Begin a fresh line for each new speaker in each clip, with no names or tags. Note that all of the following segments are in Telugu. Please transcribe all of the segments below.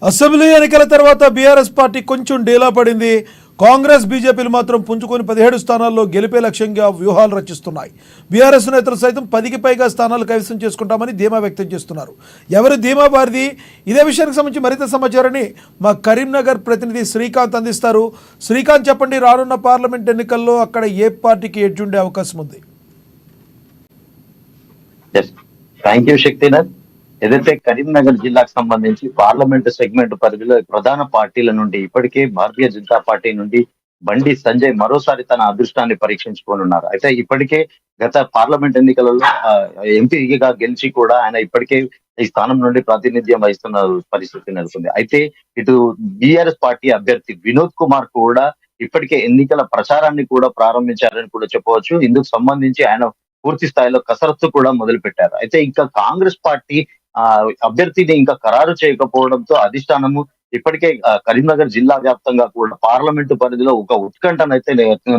అసెంబ్లీ ఎన్నికల తర్వాత బీఆర్ఎస్ పార్టీ కొంచెం డీలా పడింది. కాంగ్రెస్ బీజేపీలు మాత్రం పుంజుకొని 17 స్థానాల్లో గెలిపే లక్ష్యంగా వ్యూహాలు రచిస్తున్నాయి. బీఆర్ఎస్ నేతలు సైతం 10కి పైగా స్థానాలు కైవసం చేసుకుంటామని ధీమా వ్యక్తం చేస్తున్నారు. ఎవరు ధీమా వారిది? ఇదే విషయానికి సంబంధించి మరింత సమాచారాన్ని మా కరీంనగర్ ప్రతినిధి శ్రీకాంత్ అందిస్తారు. శ్రీకాంత్, చెప్పండి, రానున్న పార్లమెంట్ ఎన్నికల్లో అక్కడ ఏ పార్టీకి ఎడ్జ్ ఉండే అవకాశం ఉంది?
Thank you Shaktinath. ఏదైతే కరీంనగర్ జిల్లాకు సంబంధించి పార్లమెంటు సెగ్మెంట్ పరిధిలో ప్రధాన పార్టీల నుండి ఇప్పటికే భారతీయ జనతా పార్టీ నుండి బండి సంజయ్ మరోసారి తన అదృష్టాన్ని పరీక్షించుకోనున్నారు. అయితే ఇప్పటికే గత పార్లమెంట్ ఎన్నికలలో ఎంపీగా గెలిచి కూడా ఆయన ఇప్పటికే ఈ స్థానం నుండి ప్రాతినిధ్యం వహిస్తున్న పరిస్థితి నెలకొంది. అయితే ఇటు బీఆర్ఎస్ పార్టీ అభ్యర్థి వినోద్ కుమార్ కూడా ఇప్పటికే ఎన్నికల ప్రచారాన్ని కూడా ప్రారంభించారని కూడా చెప్పవచ్చు. ఇందుకు సంబంధించి ఆయన పూర్తి స్థాయిలో కసరత్తు కూడా మొదలు పెట్టారు. అయితే ఇంకా కాంగ్రెస్ పార్టీ అభ్యర్థిని ఇంకా ఖరారు చేయకపోవడంతో అధిష్టానము ఇప్పటికే కరీంనగర్ జిల్లా వ్యాప్తంగా కూడా పార్లమెంటు పరిధిలో ఒక ఉత్కంఠనైతే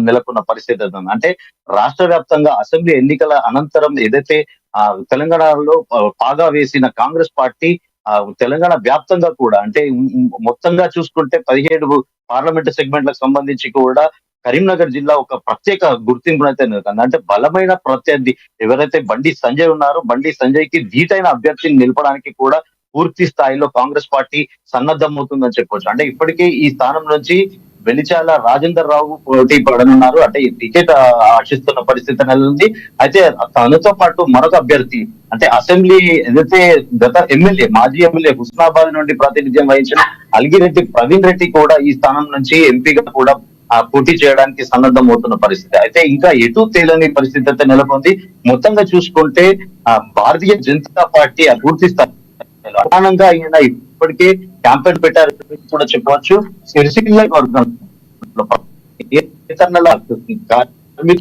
నెలకొన్న పరిస్థితి ఉంది. అంటే రాష్ట్ర వ్యాప్తంగా అసెంబ్లీ ఎన్నికల అనంతరం ఏదైతే తెలంగాణలో పాగా వేసిన కాంగ్రెస్ పార్టీ తెలంగాణ వ్యాప్తంగా కూడా అంటే మొత్తంగా చూసుకుంటే 17 పార్లమెంటు సెగ్మెంట్లకు సంబంధించి కూడా కరీంనగర్ జిల్లా ఒక ప్రత్యేక గుర్తింపునైతే నెలకొంది. అంటే బలమైన ప్రత్యర్థి ఎవరైతే బండి సంజయ్ ఉన్నారో, బండి సంజయ్ కి ధీటైన అభ్యర్థిని నిలపడానికి కూడా పూర్తి స్థాయిలో కాంగ్రెస్ పార్టీ సన్నద్ధమవుతుందని చెప్పొచ్చు. అంటే ఇప్పటికే ఈ స్థానం నుంచి వెలిచాల రాజేందర్ రావు పోటీ పడనున్నారు. అంటే ఈ టికెట్ ఆశిస్తున్న పరిస్థితి నెలకొంది. అయితే తనతో పాటు మరొక అభ్యర్థి అంటే అసెంబ్లీ ఏదైతే గత మాజీ ఎమ్మెల్యే హుస్నాబాద్ నుండి ప్రాతినిధ్యం వహించిన అల్గిరెడ్డి ప్రవీణ్ రెడ్డి కూడా ఈ స్థానం నుంచి ఎంపీగా కూడా పోటీ చేయడానికి సన్నద్ధం అవుతున్న పరిస్థితి. అయితే ఇంకా ఎటు తేలని పరిస్థితి అయితే నెలకొంది. మొత్తంగా చూసుకుంటే భారతీయ జనతా పార్టీ పూర్తి స్థాయిలో ప్రధానంగా ఆయన ఇప్పటికే క్యాంపెయిన్ పెట్టారు కూడా చెప్పవచ్చు. సిరిసిల్ల వర్గంలో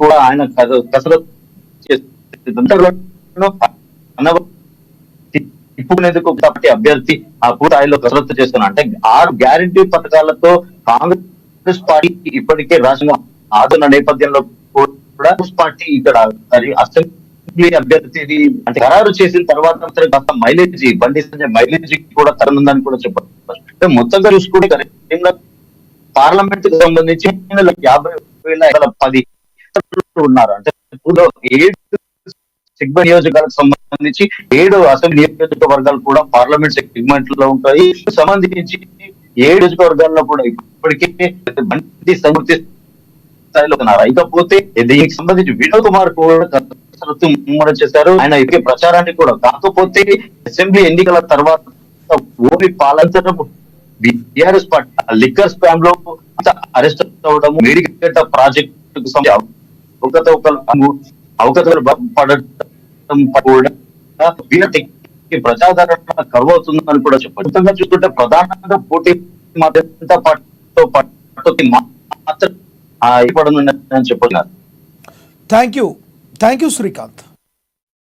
కూడా ఆయన కసరత్తు ఇప్పుడు పార్టీ అభ్యర్థి పూర్తి స్థాయిలో కసరత్తు చేస్తున్నారు. అంటే 6 గ్యారంటీ పథకాలతో కాంగ్రెస్ పార్టీ ఇప్పటికే రాష్ట్రంగా ఆదున్న నేపథ్యంలో కూడా పార్టీ ఇక్కడ అసెంబ్లీ అభ్యర్థి అంటే ఖరారు చేసిన తర్వాత కాస్త మైలేజ్ బండి సంజయ్ మైలేజ్ కూడా తరనుందని కూడా చెప్పవచ్చు. అంటే మొత్తంగా చూసుకుంటే పార్లమెంట్ కి సంబంధించి 50,10 ఉన్నారు. అంటే 7 సెగ్మెంట్ నియోజకవర్గాలకు సంబంధించి 7 అసెంబ్లీ నియోజకవర్గాలు కూడా పార్లమెంట్ సెగ్మెంట్ లో ఉంటాయి. సంబంధించి 7 నియోజకవర్గాల్లో కూడా ఇప్పటికే బండి సంపూర్తి స్థాయిలో ఉన్నారు. ఇకపోతే దీనికి సంబంధించి వినోద్ కుమార్ కూడా ముమ్మరం చేశారు. ఆయన ఇప్పటికే ప్రచారాన్ని కూడా కాకపోతే అసెంబ్లీ ఎన్నికల తర్వాత ఓపీ పాలంతరం బీఆర్ఎస్ పార్టీ లిక్కర్ స్కామ్ లో అరెస్ట్ అవ్వడం, మేడిగడ్డ ప్రాజెక్టు అవకతవకలు పడటం కూడా ప్రజాదరణ కరువవుతుందని కూడా చెప్పారు. మొత్తంగా చూసుకుంటే ప్రధానంగా పోటీ జనతా పార్టీతో పాటు మాత్రం చెప్పారు.
Thank you Srikanth.